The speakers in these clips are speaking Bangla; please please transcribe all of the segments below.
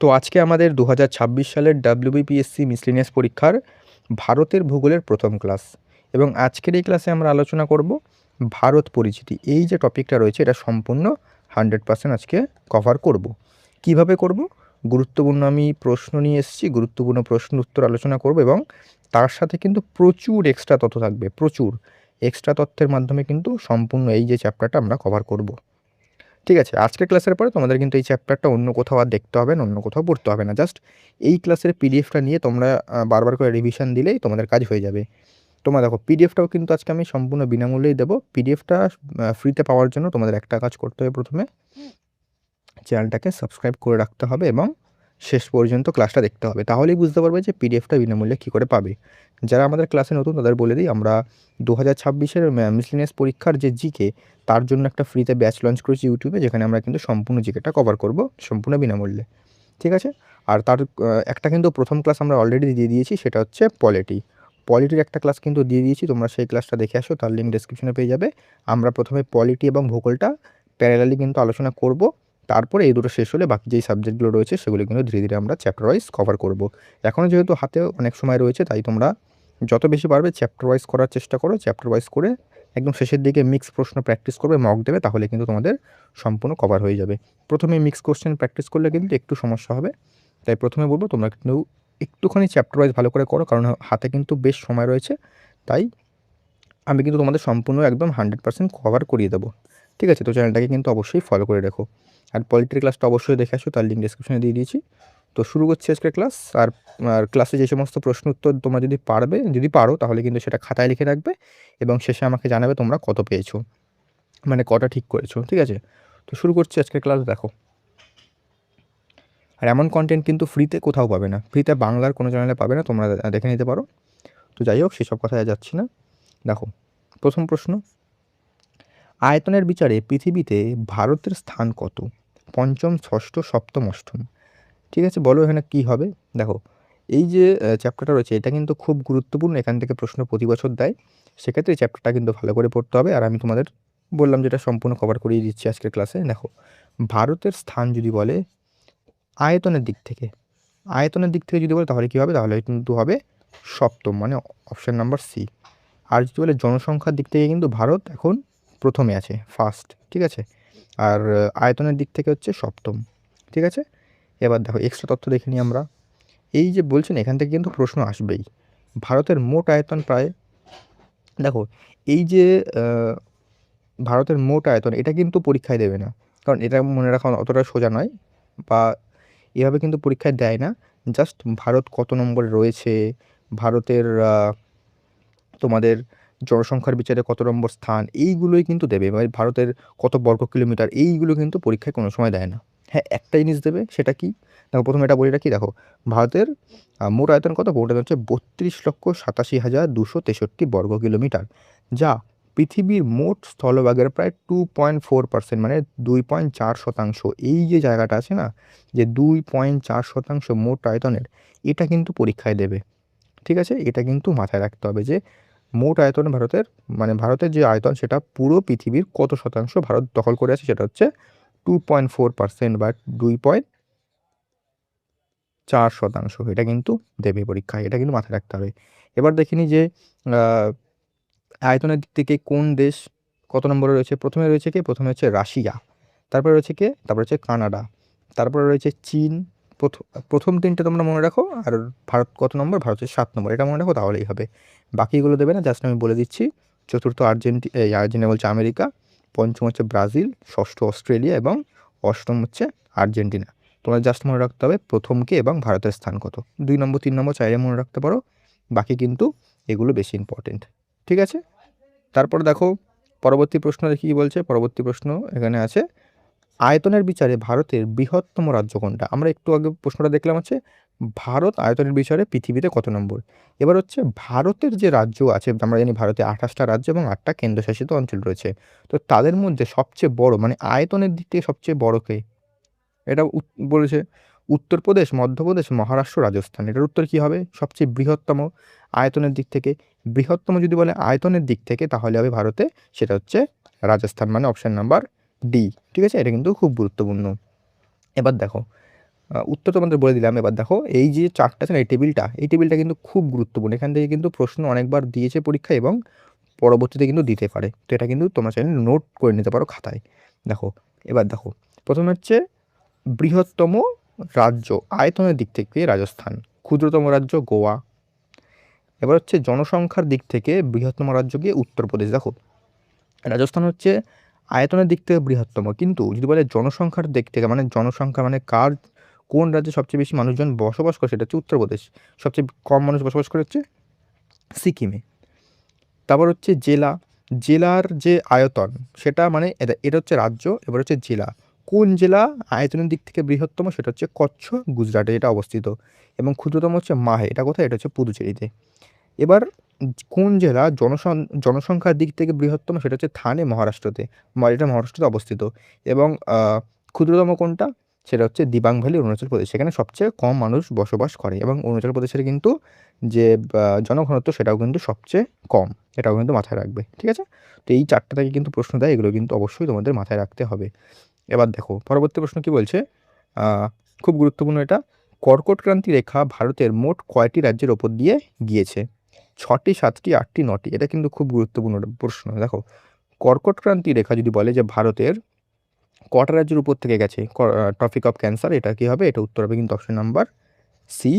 তো আজকে আমাদের 2026 সালের ডাব্লিউবিপিএসসি মিসলেনিয়াস পরীক্ষার ভারতের ভূগোলের প্রথম ক্লাস এবং আজকের এই ক্লাসে আমরা আলোচনা করব ভারত পরিচিতি। এই যে টপিকটা রয়েছে এটা সম্পূর্ণ 100% আজকে কভার করব। কিভাবে করব? গুরুত্বপূর্ণ আমি প্রশ্ন নিয়ে এসেছি, গুরুত্বপূর্ণ প্রশ্ন উত্তর আলোচনা করব এবং তার সাথে কিন্তু প্রচুর এক্সট্রা তথ্য থাকবে। প্রচুর এক্সট্রা তথ্যের মাধ্যমে কিন্তু সম্পূর্ণ এই যে চ্যাপ্টারটা আমরা কভার করব। ঠিক আছে, আজকের ক্লাসের পরে তোমাদের কিন্তু এই চ্যাপ্টারটা অন্য কোথাও আর দেখতে হবে না, অন্য কোথাও পড়তে হবে না। জাস্ট এই ক্লাসের পিডিএফটা নিয়ে তোমরা বারবার করে রিভিশন দিলেই তোমাদের কাজ হয়ে যাবে। তোমরা দেখো পিডিএফটাও কিন্তু আজকে আমি সম্পূর্ণ বিনামূল্যেই দেবো। পিডিএফটা ফ্রিতে পাওয়ার জন্য তোমাদের একটা কাজ করতে হবে, প্রথমে চ্যানেলটাকে সাবস্ক্রাইব করে রাখতে হবে এবং শেষ পর্যন্ত ক্লাসটা দেখতে হবে। তাহলেই বুঝতে পারবে যে পিডিএফটা বিনামূল্যে কী করে পাবে। যারা আমাদের ক্লাসে নতুন তাদের বলে দিই, আমরা 2026-এর মিসলেনিয়াস পরীক্ষার যে জিকে তার জন্য একটা ফ্রিতে ব্যাচ লঞ্চ করেছি ইউটিউবে, যেখানে আমরা কিন্তু সম্পূর্ণ জিকেটা কভার করব সম্পূর্ণ বিনামূল্যে। ঠিক আছে, আর তার একটা কিন্তু প্রথম ক্লাস আমরা অলরেডি দিয়ে দিয়েছি, সেটা হচ্ছে পলিটির একটা ক্লাস কিন্তু দিয়ে দিয়েছি। তোমরা সেই ক্লাসটা দেখে আসো, তার লিঙ্ক ডেসক্রিপশনে পেয়ে যাবে। আমরা প্রথমে পলিটি এবং ভূগোলটা প্যারালালি কিন্তু আলোচনা করব, তারপরে এই দুটো শেষ হলে বাকি যেই সাবজেক্টগুলো রয়েছে সেগুলো কিন্তু ধীরে ধীরে আমরা চ্যাপ্টার ওয়াইজ কভার করব। এখনও যেহেতু হাতে অনেক সময় রয়েছে, তাই তোমরা যত বেশি পারবে চ্যাপ্টার ওয়াইজ করার চেষ্টা করো। চ্যাপ্টার ওয়াইজ করে একদম শেষের দিকে মিক্স প্রশ্ন প্র্যাকটিস করবে, মক দেবে, তাহলে কিন্তু তোমাদের সম্পূর্ণ কভার হয়ে যাবে। প্রথমে মিক্স কোশ্চেন প্র্যাকটিস করলে কিন্তু একটু সমস্যা হবে, তাই প্রথমে বলবো তোমরা কিন্তু একটুখানি চ্যাপ্টার ওয়াইজ ভালো করে করো, কারণ হাতে কিন্তু বেশ সময় রয়েছে। তাই আমি কিন্তু তোমাদের সম্পূর্ণ একদম 100% কভার করিয়ে দেবো। ঠিক আছে, তো চ্যানেলটাকে কিন্তু অবশ্যই ফলো করে রেখো। আর পলিটির ক্লাসটা অবশ্যই দেখে আসো, তার লিঙ্ক ডিসক্রিপশনে দিয়ে দিয়েছি। তো শুরু করছি আজকের ক্লাস। আর ক্লাসে যে সমস্ত প্রশ্ন উত্তর তোমরা যদি পারো তাহলে কিন্তু সেটা খাতায় লিখে রাখবে এবং শেষে আমাকে জানাবে তোমরা কত পেয়েছো, মানে কটা ঠিক করেছো। ঠিক আছে, তো শুরু করছি আজকের ক্লাস। দেখো, আর এমন কন্টেন্ট কিন্তু ফ্রিতে কোথাও পাবে না, ফ্রিতে বাংলার কোনো চ্যানেলে পাবে না, তোমরা দেখে নিতে পারো। তো যাই হোক, সেসব কথায় যাচ্ছি না। দেখো, প্রথম প্রশ্ন, আয়তনের বিচারে পৃথিবীতে ভারতের স্থান কত? পঞ্চম, ষষ্ঠ, সপ্তম, অষ্টম। ঠিক আছে, বলো এখানে কি হবে। দেখো, এই যে চ্যাপ্টারটা রয়েছে এটা কিন্তু খুব গুরুত্বপূর্ণ, এখান থেকে প্রশ্ন প্রতি বছর দেয়। সেক্ষেত্রে এই চ্যাপ্টারটা কিন্তু ভালো করে পড়তে হবে। আর আমি তোমাদের বললাম যেটা সম্পূর্ণ কভার করিয়ে দিচ্ছি আজকের ক্লাসে। দেখো, ভারতের স্থান যদি বলে আয়তনের দিক থেকে, যদি বলে তাহলে কী হবে, তাহলে কিন্তু হবে সপ্তম, মানে অপশান নাম্বার সি। আর যদি বলে জনসংখ্যার দিক থেকে কিন্তু ভারত এখন প্রথমে আছে, ফার্স্ট। ঠিক আছে, আর আয়তনের দিক থেকে হচ্ছে সপ্তম। ঠিক আছে, এবার দেখো এক্সট্রা তথ্য দেখে নিই আমরা। এই যে বলছেন এখান থেকে কিন্তু প্রশ্ন আসবেই। ভারতের মোট আয়তন প্রায়, দেখো এই যে ভারতের মোট আয়তন এটা কিন্তু পরীক্ষায় দেবে না, কারণ এটা মনে রাখা অতটা সোজা নয়, বা এভাবে কিন্তু পরীক্ষায় দেয় না। জাস্ট ভারত কত নম্বরে রয়েছে, ভারতের তোমাদের জনসংখ্যার বিচারে কত নম্বর স্থান, এইগুলোই কিন্তু দেবে। মানে ভারতের কত বর্গ কিলোমিটার, এইগুলো কিন্তু পরীক্ষায় কোনো সময় দেয় না। হ্যাঁ, একটা জিনিস দেবে, সেটা কি? দেখো, প্রথমে এটা বলে রাখি। দেখো, ভারতের মোট আয়তন কত? মোট আয়তন হচ্ছে 32,87,263 বর্গ কিলোমিটার, যা পৃথিবীর মোট স্থলভাগের প্রায় 2.4%, মানে 2.4%। এই যে জায়গাটা আছে না, যে 2.4% মোট আয়তনের, এটা কিন্তু পরীক্ষায় দেবে। ঠিক আছে, এটা কিন্তু মাথায় রাখতে হবে যে মোট আয়তন ভারতের, মানে ভারতের যে আয়তন সেটা পুরো পৃথিবীর কত শতাংশ ভারত দখল করে আছে, সেটা হচ্ছে 2.4% বা 2.4%। এটা কিন্তু দেবে পরীক্ষায়, এটা কিন্তু মাথায় রাখতে হবে। এবার দেখিনি যে আয়তনের দিক থেকে কোন দেশ কত নম্বরে রয়েছে। প্রথমে রয়েছে কে? প্রথমে হচ্ছে রাশিয়া, তারপরে রয়েছে কে? তারপরে হচ্ছে কানাডা, তারপরে রয়েছে চীন। প্রথম তিনটে তোমরা মনে রাখো। আর ভারত কত নম্বর? ভারত হচ্ছে 7 নম্বর, এটা মনে রাখো, তাহলেই হবে। বাকিগুলো দেবে না, জাস্ট আমি বলে দিচ্ছি। চতুর্থ আর্জেন্টিনা বলছে আমেরিকা, পঞ্চম হচ্ছে ব্রাজিল, ষষ্ঠ অস্ট্রেলিয়া এবং অষ্টম হচ্ছে আর্জেন্টিনা। তোমরা জাস্ট মনে রাখতে হবে প্রথমকে এবং ভারতের স্থান কত। 2 নম্বর 3 নম্বর চাইলে মনে রাখতে পারো, বাকি কিন্তু এগুলো বেশি ইম্পর্টেন্ট। ঠিক আছে, তারপর দেখো পরবর্তী প্রশ্ন দেখি কী বলছে। পরবর্তী প্রশ্ন এখানে আছে, আয়তনের বিচারে ভারতের বৃহত্তম রাজ্য কোনটা? আমরা একটু আগে প্রশ্নটা দেখলাম হচ্ছে ভারত আয়তনের বিচারে পৃথিবীতে কত নম্বর। এবার হচ্ছে ভারতের যে রাজ্য আছে, আমরা জানি ভারতে 28টা রাজ্য এবং 8টা কেন্দ্রশাসিত অঞ্চল রয়েছে। তো তাদের মধ্যে সবচেয়ে বড়, মানে আয়তনের দিক থেকে সবচেয়ে বড় কে? এটা বলেছে উত্তরপ্রদেশ, মধ্যপ্রদেশ, মহারাষ্ট্র, রাজস্থান। এটার উত্তর কী হবে? সবচেয়ে বৃহত্তম আয়তনের দিক থেকে। বৃহত্তম যদি বলে আয়তনের দিক থেকে, তাহলে হবে ভারতে, সেটা হচ্ছে রাজস্থান, মানে অপশান নাম্বার ডি। ঠিক আছে, এটা কিন্তু খুব গুরুত্বপূর্ণ। এবার দেখো, উত্তর তোমাদের বলে দিলাম। এবার দেখো এই যে চার্টটা আছে না, এই টেবিলটা কিন্তু খুব গুরুত্বপূর্ণ। এখান থেকে কিন্তু প্রশ্ন অনেকবার দিয়েছে পরীক্ষায় এবং পরবর্তীতে কিন্তু দিতে পারে। তো এটা কিন্তু তোমরা চাইলে নোট করে নিতে পারো খাতায়। দেখো, এবার দেখো প্রথমে হচ্ছে বৃহত্তম রাজ্য আয়তনের দিক থেকে রাজস্থান, ক্ষুদ্রতম রাজ্য গোয়া। এবার হচ্ছে জনসংখ্যার দিক থেকে বৃহত্তম রাজ্য গিয়ে উত্তরপ্রদেশ। দেখো রাজস্থান হচ্ছে আয়তনের দিক থেকে বৃহত্তম, কিন্তু যদি বলে জনসংখ্যার দিক থেকে, মানে জনসংখ্যা মানে কার কোন রাজ্যে সবচেয়ে বেশি মানুষজন বসবাস করে, সেটা হচ্ছে উত্তরপ্রদেশ। সবচেয়ে কম মানুষ বসবাস করে হচ্ছে সিকিমে। তারপর হচ্ছে জেলা, জেলার যে আয়তন সেটা মানে এটা হচ্ছে রাজ্য, এবার হচ্ছে জেলা। কোন জেলা আয়তনের দিক থেকে বৃহত্তম, সেটা হচ্ছে কচ্ছ, গুজরাটে এটা অবস্থিত। এবং ক্ষুদ্রতম হচ্ছে মাহে, এটা কোথায়, এটা হচ্ছে পুদুচেরিতে। এবার কোন জেলা জনসংখ্যার দিক থেকে বৃহত্তম, সেটা হচ্ছে থানে, মহারাষ্ট্রতে। এটা মহারাষ্ট্রতে অবস্থিত। এবং ক্ষুদ্রতম কোনটা, সেটা হচ্ছে দিবাং ভ্যালি, অরুণাচল প্রদেশ। সেখানে সবচেয়ে কম মানুষ বসবাস করে এবং অরুণাচল প্রদেশের কিন্তু যে জনঘনত্ব সেটাও কিন্তু সবচেয়ে কম। এটাও কিন্তু মাথায় রাখবে, ঠিক আছে? তো এই চারটা থেকে কিন্তু প্রশ্ন দেয়, এগুলো কিন্তু অবশ্যই তোমাদের মাথায় রাখতে হবে। এবার দেখো পরবর্তী প্রশ্ন কি বলছে, খুব গুরুত্বপূর্ণ এটা। কর্কট ক্রান্তি রেখা ভারতের মোট কয়টি রাজ্যের ওপর দিয়ে গিয়েছে? 6টি, 7টি, 8টি, 9টি। এটা কিন্তু খুব গুরুত্বপূর্ণ প্রশ্ন। দেখো কর্কট ক্রান্তি রেখা যদি বলে যে ভারতের কটা রাজ্যের উপর থেকে গেছে, টপিক অফ ক্যান্সার, এটা কি হবে, এটা উত্তর হবে কিন্তু অপশন নাম্বার সি,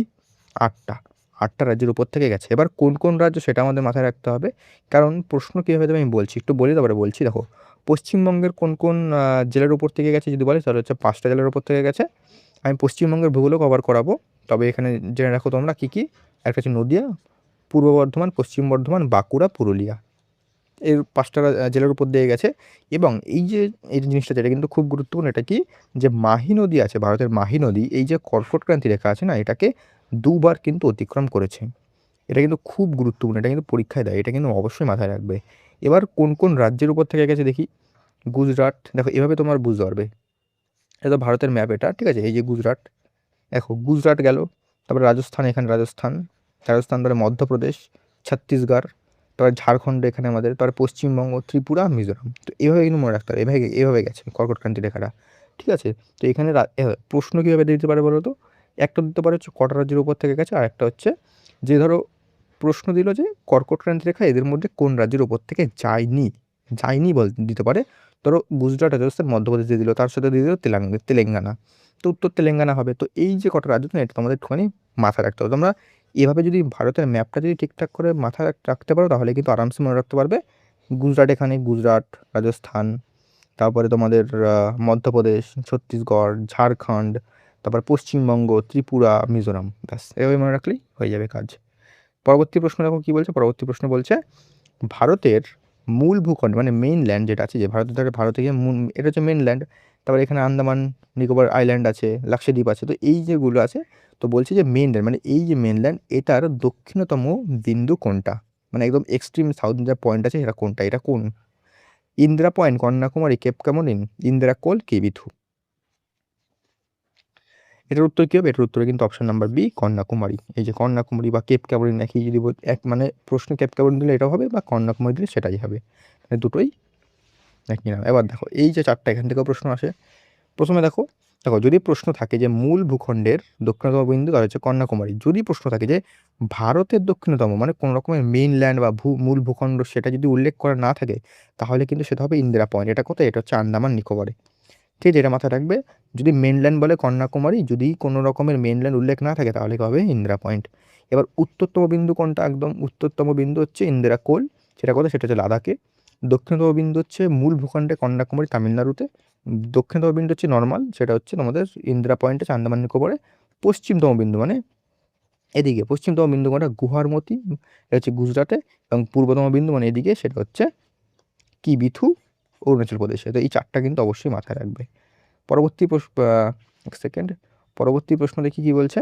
8টা। 8টা রাজ্যের উপর থেকে গেছে। এবার কোন কোন রাজ্য সেটা আমাদের মাথায় রাখতে হবে, কারণ প্রশ্ন কীভাবে দেবে আমি বলছি, একটু বলি তারপরে বলছি। দেখো পশ্চিমবঙ্গের কোন কোন জেলার উপর থেকে গেছে যদি বলে, তাহলে হচ্ছে 5টা জেলার উপর থেকে গেছে। আমি পশ্চিমবঙ্গের ভূগোলও কভার করাবো, তবে এখানে জেনে রাখো তোমরা কী কী। একটা হচ্ছে নদিয়া, পূর্ব বর্ধমান, পশ্চিম বর্ধমান, বাঁকুড়া, পুরুলিয়া। এর 5টা জেলার উপর দিয়ে গেছে। এবং এই জিনিসটা যেটা কিন্তু খুব গুরুত্বপূর্ণ, এটা কি, যে মাহি নদী আছে, ভারতের মাহি নদী, এই যে কর্কট ক্রান্তি রেখা আছে না, এটাকে 2বার কিন্তু অতিক্রম করেছে। এটা কিন্তু খুব গুরুত্বপূর্ণ, এটা কিন্তু পরীক্ষায় দেয়, এটা কিন্তু অবশ্যই মাথায় রাখবে। এবার কোন কোন রাজ্যের উপর থেকে গেছে দেখি। গুজরাট, দেখো এভাবে তোমার বুঝতে পারবে। এটা তো ভারতের ম্যাপ, এটা ঠিক আছে, এই যে গুজরাট, দেখো গুজরাট গেল। তারপরে রাজস্থান, এখানে রাজস্থান, রাজস্থান ধরে মধ্যপ্রদেশ, ছত্তিশগড়, তারপরে ঝাড়খণ্ড এখানে আমাদের, তারপরে পশ্চিমবঙ্গ, ত্রিপুরা, মিজোরাম। তো এইভাবে কিন্তু মনে রাখতে হবে, এভাবে গেছে কর্কটক্রান্তি রেখাটা, ঠিক আছে? তো এখানে প্রশ্ন কীভাবে দিতে পারে বলো তো, একটা দিতে পারে হচ্ছে কটা রাজ্যের উপর থেকে গেছে, আর একটা হচ্ছে যে ধরো প্রশ্ন দিল যে কর্কটক্রান্তি রেখা এদের মধ্যে কোন রাজ্যের উপর থেকে যায়নি, দিতে পারে। ধরো গুজরাট, রাজস্থান, মধ্যপ্রদেশ দিয়ে দিল, তার সাথে দিয়ে দিল তেলেঙ্গানা। তো উত্তর তেলেঙ্গানা হবে। তো এই যে কটা রাজ্য না, এটা তোমাদের একটুখানি মাথায় রাখতে হবে। তোমরা এভাবে যদি ভারতের ম্যাপটা যদি ঠিকঠাক করে মাথায় রাখতে পারো, তাহলে কিন্তু আরামসে মনে রাখতে পারবে। গুজরাট, এখানে গুজরাট, রাজস্থান, তারপরে তোমাদের মধ্যপ্রদেশ, ছত্তিশগড়, ঝাড়খণ্ড, তারপর পশ্চিমবঙ্গ, ত্রিপুরা, মিজোরাম। ব্যাস এভাবে মনে রাখলেই হয়ে যাবে কাজ। পরবর্তী প্রশ্ন দেখো কী বলছে। পরবর্তী প্রশ্ন বলছে ভারতের মূল ভূখণ্ড মানে মেইনল্যান্ড যেটা আছে, যে ভারতের ধরে ভারতে গিয়ে এটা হচ্ছে মেইনল্যান্ড। তারপরে এখানে আন্দামান নিকোবর আইল্যান্ড আছে, লাক্ষাদ্বীপ আছে। তো এই যেগুলো আছে, তো বলছে যে মেইনল্যান্ড মানে এই যে মেইনল্যান্ড, এটার দক্ষিণতম বিন্দু কোনটা, মানে একদম এক্সট্রিম সাউথ যে পয়েন্ট আছে এটা কোনটা, এটা কোন? ইন্দিরা পয়েন্ট, কন্যাকুমারী, কেপ ক্যামোরিন, ইন্দিরা কোল, কেবিথু। এটার উত্তর কী হবে? এটার উত্তরে কিন্তু অপশন নাম্বার বি, কন্যাকুমারী। এই যে কন্যাকুমারী বা কেপ ক্যামোরিন একই, যদি এক মানে প্রশ্ন কেপ ক্যামোরিন দিলে এটাও হবে, বা কন্যাকুমারী দিলে সেটাই হবে, মানে দুটোই একই নাম। এবার দেখো এই যে চারটা, এখান থেকেও প্রশ্ন আসে। প্রথমে দেখো, যদি প্রশ্ন থাকে যে মূল ভূখণ্ডের দক্ষিণতম বিন্দু, তাহলে হচ্ছে কন্যাকুমারী। যদি প্রশ্ন থাকে যে ভারতের দক্ষিণতম মানে কোনো রকমের মেইনল্যান্ড বা মূল ভূখণ্ড, সেটা যদি উল্লেখ করা না থাকে, তাহলে কিন্তু সেটা হবে ইন্দিরা পয়েন্ট। এটা কোথায়? এটা হচ্ছে আন্দামান নিকোবরে, ঠিক আছে? এটা মাথায় রাখবে। যদি মেইনল্যান্ড বলে কন্যাকুমারী, যদি কোনো রকমের মেইনল্যান্ড উল্লেখ না থাকে, তাহলে হবে ইন্দিরা পয়েন্ট। এবার উত্তরতম বিন্দু কোনটা? একদম উত্তরতম বিন্দু হচ্ছে ইন্দিরা কোল, সেটা কোথায়? সেটা হচ্ছে লাদাখে। দক্ষিণতম বিন্দু হচ্ছে মূল ভূখণ্ডে কন্যাকুমারী, তামিলনাড়ুতে। দক্ষিণতম বিন্দু হচ্ছে নর্মাল, সেটা হচ্ছে তোমাদের ইন্দিরা পয়েন্ট আছে আন্দামান নিকোবরে। পশ্চিমতম বিন্দু মানে এদিকে, পশ্চিমতম বিন্দু কোনটা? গুহারমতি, এটা হচ্ছে গুজরাটে। এবং পূর্বতম বিন্দু মানে এদিকে, সেটা হচ্ছে কিবিথু, অরুণাচল প্রদেশে। তো এই চারটা কিন্তু অবশ্যই মাথায় রাখবে। পরবর্তী প্রশ্ন, এক সেকেন্ড, পরবর্তী প্রশ্ন দেখি কী বলছে।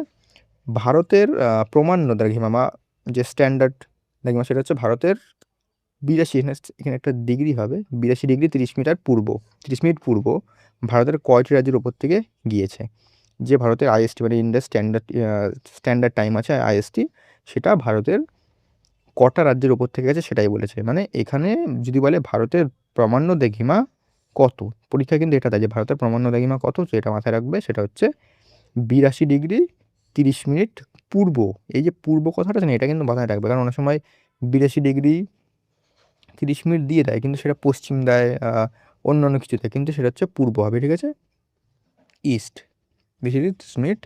ভারতের প্রমাণ্য দ্রাঘিমা যে স্ট্যান্ডার্ড দ্রাঘিমা, সেটা হচ্ছে ভারতের 82, এখানে একটা ডিগ্রি হবে, 82 ডিগ্রি 30 মিনিট পূর্ব ভারতের কয়টি রাজ্যের ওপর থেকে গিয়েছে? যে ভারতের আইএসটি মানে ইন্ডিয়া স্ট্যান্ডার্ড টাইম আছে আইএসটি, সেটা ভারতের কটা রাজ্যের ওপর থেকে গেছে সেটাই বলেছে। মানে এখানে যদি বলে ভারতের প্রামাণ্য দ্রাঘিমা কত, পরীক্ষা কিন্তু এটা দেয় যে ভারতের প্রামাণ্য দ্রাঘিমা কত, তো এটা মাথায় রাখবে। সেটা হচ্ছে 82 ডিগ্রি 30 মিনিট পূর্ব। এই যে পূর্ব কথাটা আছে না, এটা কিন্তু মাথায় রাখবে, কারণ অনেক সময় 82 ডিগ্রি 30 মিনিট দিয়ে দেয়, কিন্তু সেটা পশ্চিম দেয়, অন্যান্য কিছু দেয়, কিন্তু সেটা হচ্ছে পূর্ব হবে, ঠিক আছে? ইস্ট, 82 ডিগ্রি 30 মিনিট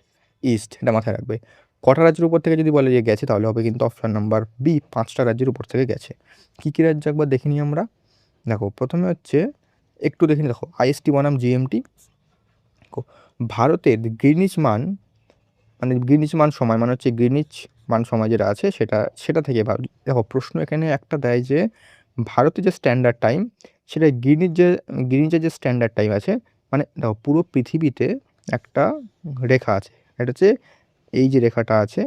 ইস্ট, এটা মাথায় রাখবে। কটা রাজ্যের উপর থেকে যদি বলে যে গেছে, তাহলে হবে কিন্তু অপশন নাম্বার বি, 5টা রাজ্যের উপর থেকে গেছে। কী কী রাজ্য একবার দেখে নিই আমরা। দেখো প্রথমে হচ্ছে একটু দেখে নিই, দেখো আইএসটি বনাম জিএমটি। ভারতের গ্রিনিচ মান, মানে গ্রিনিচ মান সময় মানে হচ্ছে গ্রিনিচ মান সময় যেটা আছে সেটা থেকে দেখো প্রশ্ন এখানে একটা দেয় যে ভারতের যে স্ট্যান্ডার্ড টাইম, সেটা গ্রিনিচের যে স্ট্যান্ডার্ড টাইম আছে, মানে দেখো পুরো পৃথিবীতে একটা রেখা আছে, এটা হচ্ছে এই যে রেখাটা আছে,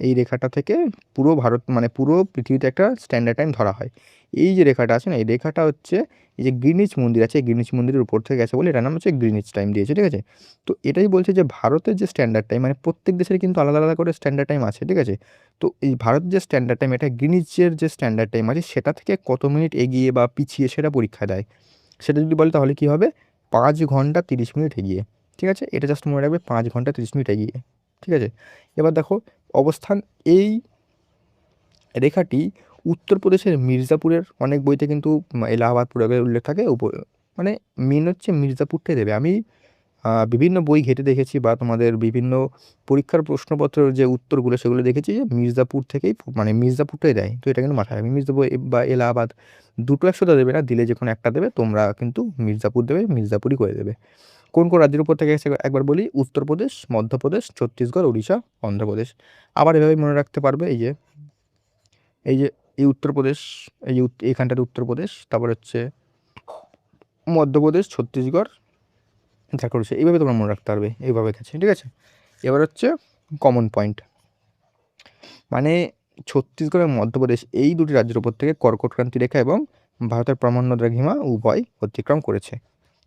এই রেখাটা থেকে পুরো ভারত মানে পুরো পৃথিবীতে একটা স্ট্যান্ডার্ড টাইম ধরা হয়। এই যে রেখাটা আছে না, এই রেখাটা হচ্ছে এই যে গ্রিনিচ মন্দির আছে, গ্রিনিচ মন্দিরের উপর থেকে গেছে বলে এটার নাম হচ্ছে গ্রিনিচ টাইম দিয়েছে, ঠিক আছে? তো এটাই বলছে যে ভারতের যে স্ট্যান্ডার্ড টাইম, মানে প্রত্যেক দেশের কিন্তু আলাদা আলাদা করে স্ট্যান্ডার্ড টাইম আছে, ঠিক আছে? তো এই ভারতের যে স্ট্যান্ডার্ড টাইম, এটা গ্রিনিচের যে স্ট্যান্ডার্ড টাইম আছে সেটা থেকে কত মিনিট এগিয়ে বা পিছিয়ে সেটা পরীক্ষা দেয়। সেটা যদি বলে তাহলে কী হবে, 5 ঘন্টা 30 মিনিট এগিয়ে, ঠিক আছে? এটা জাস্ট মনে রাখবে, 5 ঘন্টা 30 মিনিট এগিয়ে, ঠিক আছে? এবার দেখো অবস্থান, এই রেখাটি উত্তরপ্রদেশের মির্জাপুরের, অনেক বইতে কিন্তু এলাহাবাদ পুরবের উল্লেখ থাকে, মানে মেন হচ্ছে মির্জাপুরটাই দেবে। আমি বিভিন্ন বই ঘেঁটে দেখেছি বা তোমাদের বিভিন্ন পরীক্ষার প্রশ্নপত্রের যে উত্তরগুলো সেগুলো দেখেছি যে মির্জাপুর থেকেই মানে মির্জাপুরটাই দেয়। তো এটা কিন্তু মাথায় রাখবে, মির্জাপুর বা এলাহাবাদ দুটো একসাথে দেবে না, দিলে যে কোনো একটা দেবে, তোমরা কিন্তু মির্জাপুর দেবে, মির্জাপুরই করে দেবে। কোন কোন রাজ্যের উপর থেকে গেছে একবার বলি, উত্তরপ্রদেশ, মধ্যপ্রদেশ, ছত্তিশগড়, উড়িষ্যা, অন্ধ্রপ্রদেশ। আবার এভাবেই মনে রাখতে পারবে, এই যে এই উত্তরপ্রদেশ, এই যে এইখানটাতে উত্তরপ্রদেশ, তারপর হচ্ছে মধ্যপ্রদেশ, ছত্তিশগড়, ঝাড়খণ্ড, এইভাবে তোমরা মনে রাখতে পারবে, এইভাবে গেছে, ঠিক আছে? এবার হচ্ছে কমন পয়েন্ট, মানে ছত্তিশগড় এবং মধ্যপ্রদেশ এই দুটি রাজ্যের উপর থেকে কর্কটক্রান্তি রেখা এবং ভারতের প্রামাণ্য দ্রাঘিমা উভয় অতিক্রম করেছে।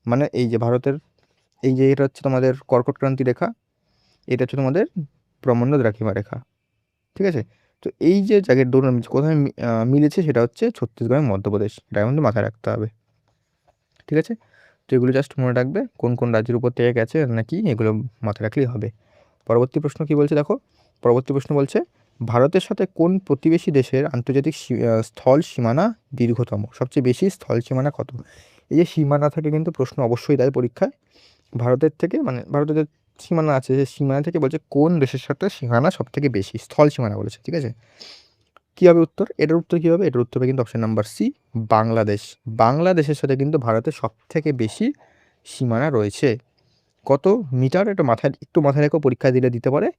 মানে এই যে ভারতের, এই যে এটা হচ্ছে তোমাদের কর্কটক্রান্তি রেখা, এটা হচ্ছে তোমাদের প্রামাণ্য দ্রাঘিমা রেখা, ঠিক আছে? তো এই যে জায়গার দৌড় কোথায় মিলেছে, সেটা হচ্ছে ছত্তিশগড় এবং মধ্যপ্রদেশ, এটা কিন্তু মাথায় রাখতে হবে, ঠিক আছে? তো এগুলো জাস্ট মনে রাখবে, কোন কোন রাজ্যের উপর থেকে গেছে নাকি, এগুলো মাথায় রাখলেই হবে। পরবর্তী প্রশ্ন কি বলছে দেখো, পরবর্তী প্রশ্ন বলছে ভারতের সাথে কোন প্রতিবেশী দেশের আন্তর্জাতিক স্থল সীমানা দীর্ঘতম, সবচেয়ে বেশি স্থল সীমানা কত? এই যে সীমানা থেকে কিন্তু প্রশ্ন অবশ্যই দেয় পরীক্ষায়, ভারতের থেকে, মানে ভারতের যে সীমানা আছে সেই সীমানা থেকে বলছে কোন দেশের সাথে সীমানা সব থেকে বেশি, স্থল সীমানা বলেছে, ঠিক আছে? কী হবে উত্তর, এটার উত্তর কী হবে, এটার উত্তর হবে কিন্তু অপশন নাম্বার সি, বাংলাদেশ। বাংলাদেশের সাথে কিন্তু ভারতের সব থেকে বেশি সীমানা রয়েছে। কত মিটার, এটা একটু মাথায় রেখো, পরীক্ষা দিতে পারে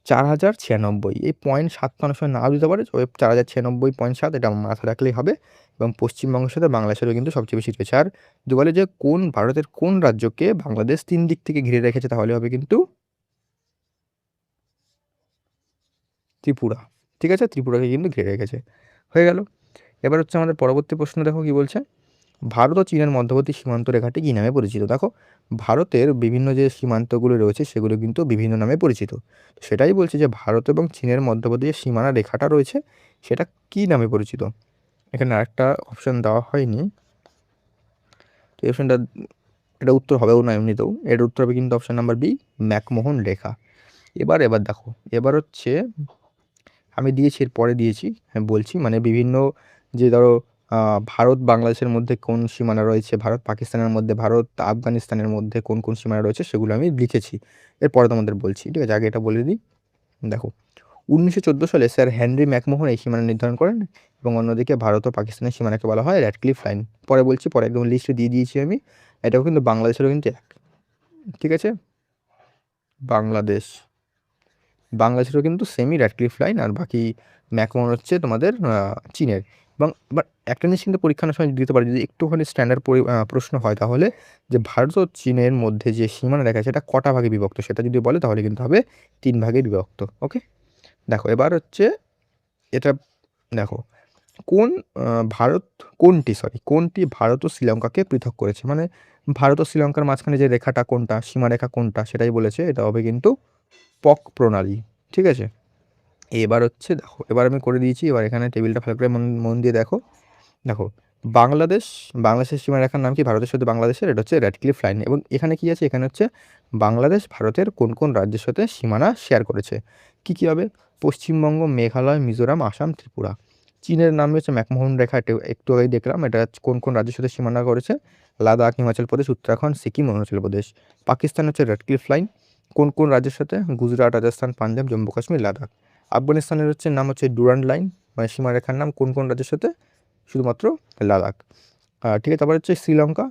4096। এই 0.7 অনেক সময় নাও দিতে পারে, তবে 4096.7 এটা মাথায় রাখলেই হবে। এবং পশ্চিমবঙ্গের সাথে বাংলাদেশেরও কিন্তু সবচেয়ে বেশি রয়েছে। আর যদি বলে যে ভারতের কোন রাজ্যকে বাংলাদেশ 3 দিক থেকে ঘিরে রেখেছে, তাহলে হবে কিন্তু ত্রিপুরা, ঠিক আছে? ত্রিপুরাকে কিন্তু ঘিরে রেখেছে, হয়ে গেল। এবার হচ্ছে আমাদের পরবর্তী প্রশ্ন, দেখো কি বলছে, ভারত ও চীনের মধ্যবর্তী সীমান্ত রেখাটি কী নামে পরিচিত? দেখো ভারতের বিভিন্ন যে সীমান্তগুলো রয়েছে সেগুলো কিন্তু বিভিন্ন নামে পরিচিত। সেটাই বলছে যে ভারত এবং চীনের মধ্যবর্তী যে সীমানা রেখাটা রয়েছে সেটা কী নামে পরিচিত। এখানে আরেকটা অপশান দেওয়া হয়নি, তো এই অপশানটা, এটা উত্তর হবেও না এমনিতেও, এর উত্তর হবে কিন্তু অপশান নাম্বার বি, ম্যাকমোহন রেখা। এবার দেখো, এবার হচ্ছে আমি দিয়েছি, এর পরে দিয়েছি, হ্যাঁ বলছি, মানে বিভিন্ন যে ধরো ভারত বাংলাদেশের মধ্যে কোন সীমানা রয়েছে, ভারত পাকিস্তানের মধ্যে, ভারত আফগানিস্তানের মধ্যে কোন কোন সীমানা রয়েছে সেগুলো আমি লিখেছি, এরপরে তোমাদের বলছি, ঠিক আছে? আগে এটা বলে দিই। দেখো 1914 সালে স্যার হেনরি ম্যাকমোহন এই সীমানা নির্ধারণ করেন, এবং অন্যদিকে ভারত ও পাকিস্তানের সীমানাকে বলা হয় র্যাডক্লিফ লাইন। পরে বলছি, পরে একদম লিস্টে দিয়ে দিয়েছি আমি, এটাও কিন্তু বাংলাদেশেরও কিন্তু এক, ঠিক আছে? বাংলাদেশেরও কিন্তু সেমি র্যাডক্লিফ লাইন, আর বাকি ম্যাকমোহন হচ্ছে তোমাদের চীনের। এবং বাট একটা জিনিস কিন্তু পরীক্ষার সময় দিতে পারে, যদি একটুখানি স্ট্যান্ডার্ড প্রশ্ন হয়, তাহলে যে ভারত ও চীনের মধ্যে যে সীমানা রেখা সেটা কটা ভাগে বিভক্ত, সেটা যদি বলে তাহলে কিন্তু হবে 3 ভাগে বিভক্ত, ওকে? দেখো এবার হচ্ছে এটা, দেখো কোন কোনটি ভারত ও শ্রীলঙ্কাকে পৃথক করেছে, মানে ভারত ও শ্রীলঙ্কার মাঝখানে যে রেখাটা কোনটা, সীমারেখা কোনটা, সেটাই বলেছে, এটা হবে কিন্তু পক প্রণালী, ঠিক আছে? এবার হচ্ছে দেখো, এবার আমি করে দিয়েছি, এবার এখানে টেবিলটা ভালো করে মন দিয়ে দেখো। দেখো বাংলাদেশের সীমারেখার নাম কি ভারতের সাথে বাংলাদেশের, এটা হচ্ছে র্যাডক্লিফ লাইন, এবং এখানে কি আছে, এখানে হচ্ছে বাংলাদেশ ভারতের কোন কোন রাজ্যের সাথে সীমানা শেয়ার করেছে? কী হবে? পশ্চিমবঙ্গ, মেঘালয়, মিজোরাম, আসাম, ত্রিপুরা। চীনের নাম হচ্ছে ম্যাকমোহন রেখা, এটা একটু আগেই দেখলাম। এটা কোন কোন রাজ্যের সাথে সীমানা করেছে? লাদাখ, হিমাচল প্রদেশ, উত্তরাখণ্ড, সিকিম, অরুণাচল প্রদেশ। পাকিস্তান হচ্ছে রেড ক্লিফ লাইন, কোন কোন রাজ্যের সাথে? গুজরাট, রাজস্থান, পাঞ্জাব, জম্মু কাশ্মীর, লাদাখ। আফগানিস্তানের হচ্ছে নাম হচ্ছে ডুরান্ড লাইন, মানে সীমারেখার নাম, কোন কোন রাজ্যের সাথে? শুধুমাত্র লাদাখ। ঠিক আছে, তারপর হচ্ছে শ্রীলঙ্কা।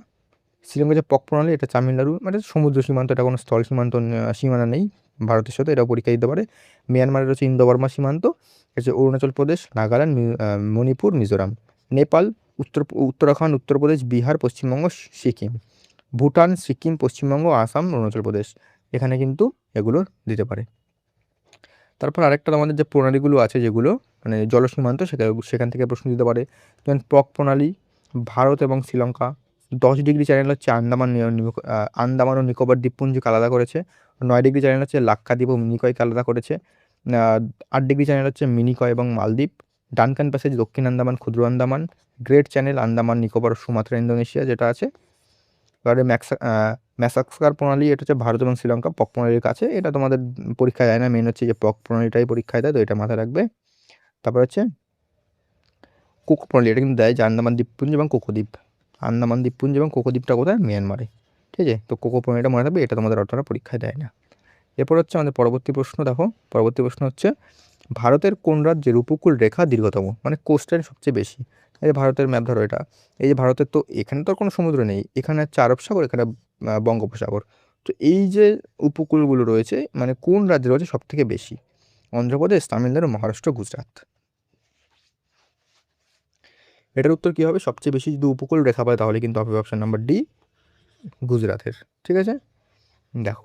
শ্রীলঙ্কা যে পক প্রণালী, এটা তামিলনাড়ু, মানে সমুদ্র সীমান্ত, এটা কোনো স্থল সীমান্ত সীমানা নেই ভারতের সাথে, এটাও পরীক্ষা দিতে পারে। মিয়ানমারের হচ্ছে ইন্দো বর্মা সীমান্ত, হচ্ছে অরুণাচল প্রদেশ, নাগাল্যান্ড, মণিপুর, মিজোরাম। নেপাল, উত্তরাখণ্ড, উত্তরপ্রদেশ, বিহার, পশ্চিমবঙ্গ, সিকিম। ভুটান, সিকিম, পশ্চিমবঙ্গ, আসাম, অরুণাচল প্রদেশ। এখানে কিন্তু এগুলো দিতে পারে। তারপর আরেকটা আমাদের যে প্রণালীগুলো আছে, যেগুলো মানে জলসীমান্ত, সেখান থেকে প্রশ্ন দিতে পারে। যেমন পক প্রণালী, ভারত এবং শ্রীলঙ্কা। 10 ডিগ্রি চ্যানেল হচ্ছে আন্দামান ও নিকোবর দ্বীপপুঞ্জকে আলাদা করেছে। 9 ডিগ্রি চ্যানেল হচ্ছে লাক্ষাদ্বীপ ও মিনিকয়কে আলাদা করেছে। 8 ডিগ্রি চ্যানেল হচ্ছে মিনিকয় এবং মালদ্বীপ। ডানকান প্যাসেজ দক্ষিণ আন্দামান, ক্ষুদ্র Andaman. Great channel Andaman, Nicobar, Sumatra, Indonesia যেটা আছে। এবারে ম্যাসাক্সার প্রণালী, এটা হচ্ছে ভারত এবং শ্রীলঙ্কা পক প্রণালীর কাছে। এটা তোমাদের পরীক্ষায় দেয় না, মেন হচ্ছে যে পক প্রণালীটাই পরীক্ষায় দেয়, তো এটা মাথায় রাখবে। তারপর হচ্ছে কোকো প্রণালী, এটা কিন্তু দেয় যে আন্দামান দ্বীপপুঞ্জ এবং কোকো দ্বীপ। আন্দামান দ্বীপপুঞ্জ এবং কোকো দ্বীপটা কোথায়? মিয়ানমারে। ঠিক আছে, তো কোকো প্রণালীটা মনে রাখবে, এটা তোমাদের অতটা পরীক্ষায় দেয় না। এরপর হচ্ছে আমাদের পরবর্তী প্রশ্ন, দেখো পরবর্তী প্রশ্ন হচ্ছে ভারতের কোন রাজ্যের উপকূল রেখা দীর্ঘতম, মানে কোস্টাইন সবচেয়ে বেশি? এই যে ভারতের ম্যাপ ধরো, এটা এই যে ভারতের, তো এখানে তো আর কোনো সমুদ্র নেই, এখানে হচ্ছে আরব সাগর, এখানে বঙ্গোপসাগর। তো এই যে উপকূলগুলো রয়েছে, মানে কোন রাজ্যে রয়েছে সব থেকে বেশি? অন্ধ্রপ্রদেশ, তামিলনাড়ু, মহারাষ্ট্র, গুজরাট। এটার উত্তর কী হবে? সবচেয়ে বেশি যদি উপকূল রেখা পায় তাহলে কিন্তু হবে অপশান নাম্বার ডি, গুজরাটের। ঠিক আছে, দেখো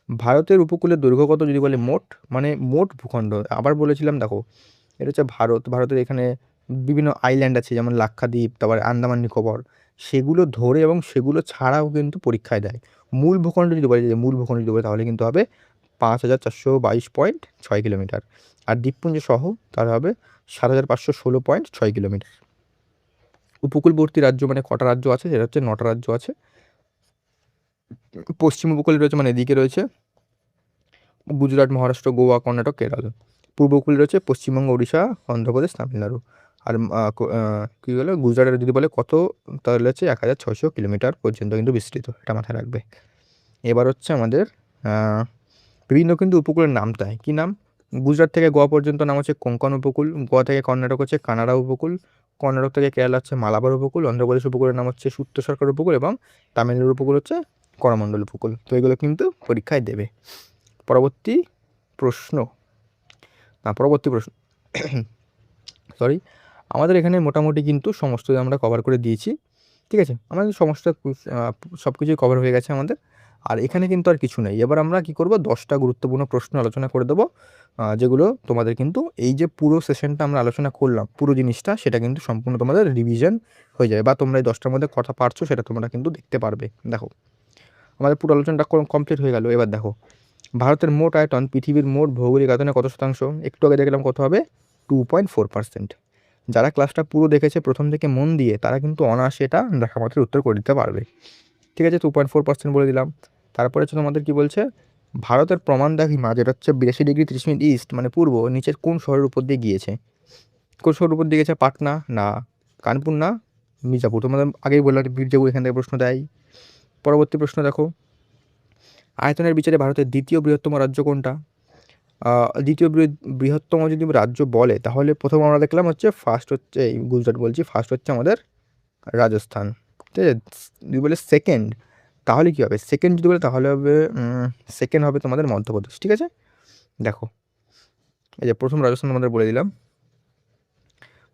ভারতের উপকূলের দৈর্ঘ্য কত যদি বলে মোট, মানে মোট ভূখণ্ড আবার বলেছিলাম, দেখো এটা হচ্ছে ভারতের এখানে বিভিন্ন আইল্যান্ড আছে, যেমন লাক্ষাদ্বীপ, তারপরে আন্দামান নিকোবর, সেগুলো ধরে এবং সেগুলো ছাড়াও কিন্তু পরীক্ষায় দেয়। মূল ভূখণ্ড যদি বলে, যে মূল ভূখণ্ড যদি বলে, তাহলে কিন্তু হবে 5422.6 কিলোমিটার। আর দ্বীপপুঞ্জ সহ তাহলে হবে 7516.6 কিলোমিটার। উপকূলবর্তী রাজ্য মানে কটা রাজ্য আছে? সেটা হচ্ছে 9টা রাজ্য আছে। পশ্চিম উপকূলে রয়েছে, মানে এদিকে রয়েছে গুজরাট, মহারাষ্ট্র, গোয়া, কর্ণাটক, কেরল। পূর্ব উপকূলে রয়েছে পশ্চিমবঙ্গ, উড়িষ্যা, অন্ধ্রপ্রদেশ, তামিলনাড়ু। আর কী বলে গুজরাটের যদি বলে কত, তাহলে হচ্ছে 1600 কিলোমিটার পর্যন্ত কিন্তু বিস্তৃত, এটা মাথায় রাখবে। এবার হচ্ছে আমাদের বিভিন্ন কিন্তু উপকূলের নাম দেয়, কী নাম? গুজরাট থেকে গোয়া পর্যন্ত নাম হচ্ছে কোঙ্কণ উপকূল, গোয়া থেকে কর্ণাটক হচ্ছে কানাড়া উপকূল, কর্ণাটক থেকে কেরালা হচ্ছে মালাবার উপকূল, অন্ধ্রপ্রদেশ উপকূলের নাম হচ্ছে সূত্র সরকার উপকূল, এবং তামিলনাড়ুর উপকূল হচ্ছে করমণ্ডল উপকূল। তো এগুলো কিন্তু পরীক্ষায় দেবে। পরবর্তী প্রশ্ন, সরি, আমাদের এখানে মোটামুটি কিন্তু সমস্ত আমরা কভার করে দিয়েছি। ঠিক আছে, আমাদের সমস্ত সব কিছুই কভার হয়ে গেছে আমাদের। আর এখানে কিন্তু আর কিছু নেই। এবার আমরা কি করব, 10টা গুরুত্বপূর্ণ প্রশ্ন আলোচনা করে দেবো, যেগুলো তোমাদের কিন্তু এই যে পুরো সেশনটা আমরা আলোচনা করলাম, পুরো জিনিসটা, সেটা কিন্তু সম্পূর্ণ তোমাদের রিভিশন হয়ে যাবে, বা তোমরা এই 10টার মধ্যে কথা পারছো সেটা তোমরা কিন্তু দেখতে পারবে। দেখো আমাদের পুরো আলোচনাটা কমপ্লিট হয়ে গেল। এবার দেখো ভারতের মোট আয়তন পৃথিবীর মোট ভৌগোলিক আয়তনে কত শতাংশ? একটু আগে দেখলাম কত হবে, 2.4%। যারা ক্লাসটা পুরো দেখেছে প্রথম থেকে মন দিয়ে, তারা কিন্তু অনায়াসে এটা দেখা মাত্র উত্তর করে দিতে পারবে। ঠিক আছে, 2.4% বলে দিলাম। তারপরে হচ্ছে তোমাদের কী বলছে, ভারতের প্রমাণ দ্রাঘিমা, যেটা হচ্ছে 82°30' ইস্ট, মানে পূর্ব, নিচের কোন শহরের উপর দিয়ে গিয়েছে? কোন শহরের উপর দিয়ে গেছে? পাটনা না, কানপুর না, মির্জাপুর? তোমাদের আগেই বললাম মির্জাপুর, এখান থেকে প্রশ্ন দেয়। পরবর্তী প্রশ্ন দেখো, আয়তনের বিচারে ভারতের দ্বিতীয় বৃহত্তম রাজ্য কোনটা? দ্বিতীয় বৃহত্তম যদি রাজ্য বলে, তাহলে প্রথম আমরা দেখলাম হচ্ছে ফার্স্ট হচ্ছে এই গুজরাট বলছি, ফার্স্ট হচ্ছে আমাদের রাজস্থান। ঠিক আছে, যদি বলে সেকেন্ড, তাহলে কী হবে? সেকেন্ড যদি বলে তাহলে হবে সেকেন্ড হবে তোমাদের মধ্যপ্রদেশ। ঠিক আছে, দেখো এই যে প্রথম রাজস্থান আমাদের বলে দিলাম।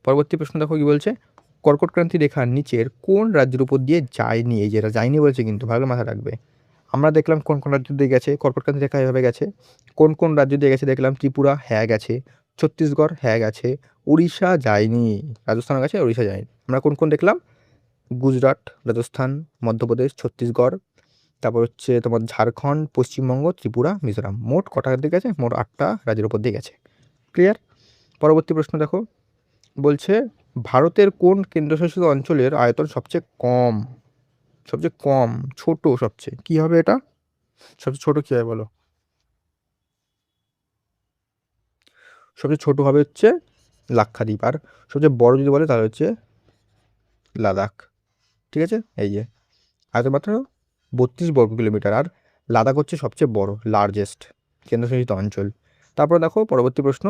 পরবর্তী প্রশ্ন দেখো কী বলছে, কর্কটক্রান্তি রেখার নিচের কোন রাজ্যের উপর দিয়ে যায়নি? এই যেটা যায়নি বলছে কিন্তু, ভালো মাথায় রাখবে। আমরা দেখলাম কোন কোন রাজ্য দিয়ে গেছে, কর্কটক্রান্তি রেখা এভাবে গেছে। কোন কোন রাজ্য দিয়ে গেছে দেখলাম, ত্রিপুরা হ্যাঁ গেছে, ছত্তিশগড় হ্যাঁ গেছে, উড়িষ্যা যায়নি, রাজস্থান গেছে, উড়িষ্যা যায়নি। আমরা কোন কোন দেখলাম, গুজরাট, রাজস্থান, মধ্যপ্রদেশ, ছত্তিশগড়, তারপর হচ্ছে তোমার ঝাড়খণ্ড, পশ্চিমবঙ্গ, ত্রিপুরা, মিজোরাম। মোট কটা দিয়ে গেছে? মোট 8টা রাজ্যের উপর দিয়ে গেছে। ক্লিয়ার? পরবর্তী প্রশ্ন দেখো, বলছে ভারতের কোন কেন্দ্রশাসিত অঞ্চলের আয়তন সবচেয়ে কম, ছোট সবচেয়ে? কী হবে এটা? সবচেয়ে ছোট কী হয় বলো? সবচেয়ে ছোট হবে হচ্ছে লাক্ষাদ্বীপ, আর সবচেয়ে বড় যদি বলে তাহলে হচ্ছে লাদাখ। ঠিক আছে, এই যে আয়তন মাত্র 32 বর্গ কিলোমিটার, আর লাদাখ হচ্ছে সবচেয়ে বড় লার্জেস্ট কেন্দ্রশাসিত অঞ্চল। তারপর দেখো পরবর্তী প্রশ্ন,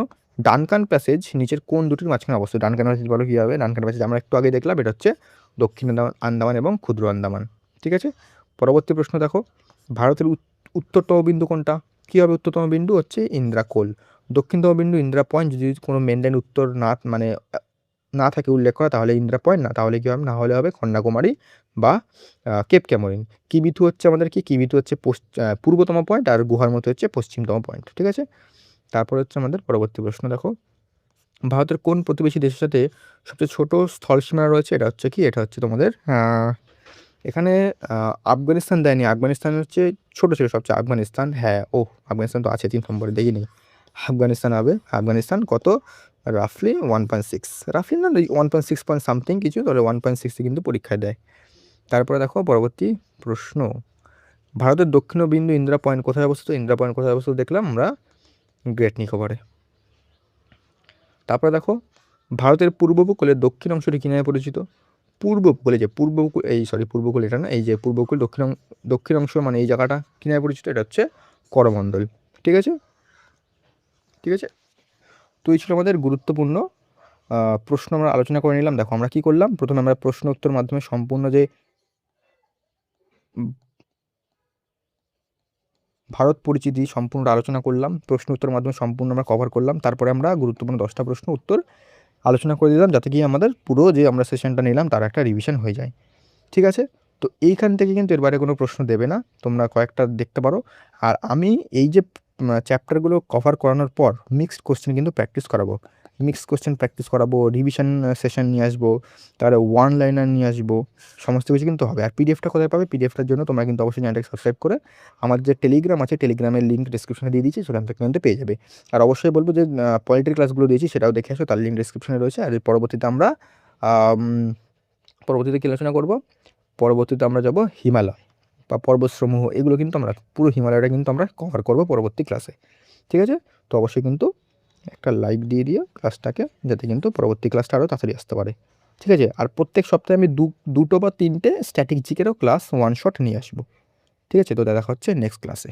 ডানকান প্যাসেজ নিচের কোন দুটির মাঝখানে অবস্থিত? ডানকান প্যাসেজ বলো কী হবে? ডানকান প্যাসেজ আমরা একটু আগে দেখলাম, এটা হচ্ছে দক্ষিণ আন্দামান এবং ক্ষুদ্র আন্দামান। ঠিক আছে, পরবর্তী প্রশ্ন দেখো, ভারতের উত্তরতম বিন্দু কোনটা? কী হবে উত্তরতম বিন্দু? হচ্ছে ইন্দ্রাকোল। দক্ষিণতম বিন্দু ইন্দিরা পয়েন্ট, যদি কোনো মেনল্যান্ড উত্তর না থাকে উল্লেখ করা তাহলে ইন্দিরা পয়েন্ট, না তাহলে কী হবে? না হলে হবে কন্যাকুমারী বা কেপ ক্যামোরিন। কিবিথু হচ্ছে আমাদের কি? কিবিথু হচ্ছে পূর্বতম পয়েন্ট, আর গুহার মতো হচ্ছে পশ্চিমতম পয়েন্ট। ঠিক আছে, তারপর হচ্ছে আমাদের পরবর্তী প্রশ্ন দেখো, ভারতের কোন প্রতিবেশী দেশের সাথে সবচেয়ে ছোট স্থলসীমা রয়েছে? এটা হচ্ছে কি? এটা হচ্ছে তোমাদের এখানে আফগানিস্তান দেয়নি। আফগানিস্তান হচ্ছে ছোট ছিল সবচেয়ে, আফগানিস্তান, হ্যাঁ ও আফগানিস্তান তো আছে 3 নম্বরে, দেখিনি। আফগানিস্তান হবে, আফগানিস্তান কত? রাফলি 1.6, রাফলি না 1.6 পয়েন্ট সামথিং কিছু, তাহলে 1.6 কিন্তু পরীক্ষায় দেয়। তারপরে দেখো পরবর্তী প্রশ্ন, ভারতের দক্ষিণ বিন্দু ইন্দিরা পয়েন্ট কোথায় অবস্থিত? ইন্দিরা পয়েন্ট কোথায় অবস্থিত দেখলাম আমরা, গ্রেট নিকোবরে। তারপরে দেখো, ভারতের পূর্ব উপকূলের দক্ষিণ অংশটি কী নামে পরিচিত? পূর্ব উপকূলে, যে পূর্ব উপকূল, এই সরি পূর্ব উপকূল এটা না, এই যে পূর্ব উপকূল দক্ষিণ অংশ মানে এই জায়গাটা কী নামে পরিচিত? এটা হচ্ছে করমণ্ডল। ঠিক আছে, ঠিক আছে, তো এই ছিল আমাদের গুরুত্বপূর্ণ প্রশ্ন আমরা আলোচনা করে নিলাম। দেখো আমরা কী করলাম, প্রথমে আমরা প্রশ্ন উত্তর মাধ্যমে সম্পূর্ণ যে ভারত পরিচিতি সম্পূর্ণ আলোচনা করলাম, প্রশ্ন উত্তর মাধ্যমে সম্পূর্ণ আমরা কভার করলাম। তারপরে আমরা গুরুত্বপূর্ণ 10টা প্রশ্ন উত্তর আলোচনা করে দিলাম, যাতে কি আমাদের পুরো যে আমরা সেশনটা নিলাম তার একটা রিভিশন হয়ে যায়। ঠিক আছে, তো এইখান থেকে কিন্তু এর বাইরে কোনো প্রশ্ন দেবে না, তোমরা কয়েকটা দেখতে পারো। আর আমি এই যে চ্যাপ্টারগুলো কভার করানোর পর মিক্সড কোশ্চেন কিন্তু প্র্যাকটিস করাবো, মিক্সড কোশ্চেন প্র্যাকটিস করাবো, রিভিশন সেশন নিয়ে আসবো, তারপরে ওয়ান লাইনার নিয়ে আসবো, সমস্ত কিছু কিন্তু হবে। আর পিডিএফটা কোথায় পাবে? পিডিএফটার জন্য তোমরা কিন্তু অবশ্যই চ্যানেলটাকে সাবস্ক্রাইব করে আমার যে টেলিগ্রাম আছে, টেলিগ্রামের লিঙ্ক ডিসক্রিপশনে দিয়ে দিচ্ছি, সেখান থেকে কিন্তু পেয়ে যাবে। আর অবশ্যই বলবো যে পলিটির ক্লাসগুলো দিয়েছি সেটাও দেখে আসো, তার লিঙ্ক ডিসক্রিপশনে রয়েছে। আর এর পরবর্তীতে আমরা পরবর্তীতে কী আলোচনা করবো? পরবর্তীতে আমরা যাব হিমালয় বা পর্বতসমূহ, এগুলো কিন্তু আমরা পুরো হিমালয়টা কিন্তু আমরা কভার করব পরবর্তী ক্লাসে। ঠিক আছে, তো অবশ্যই কিন্তু একটা লাইক দিয়ে দিও ক্লাসটাকে, যাতে কিন্তু পরবর্তী ক্লাসটা আরও তাড়াতাড়ি আসতে পারে। ঠিক আছে, আর প্রত্যেক সপ্তাহে আমি দুটো বা তিনটে স্ট্যাটিক জিকেরও ক্লাস ওয়ান শট নিয়ে আসবো। ঠিক আছে, তো দেখা হচ্ছে নেক্সট ক্লাসে।